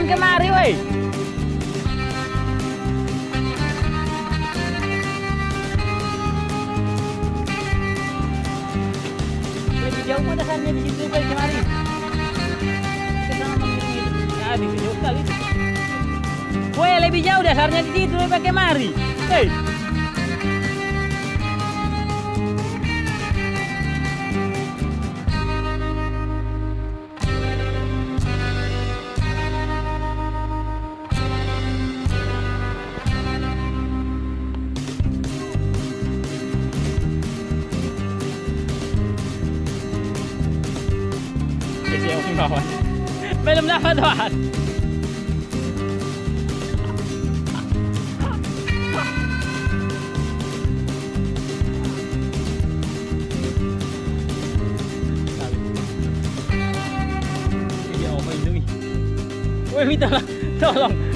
main kemari, woi. Lebih jauh mah dasarnya di situ, woi, kemari. Ke sana mengirim. Ya, di jauh kali. Woi, lebih jauh dasarnya di situ, woi, pakai mari. Hei. Belum dapat, Tuhan. Woi, minta tolong.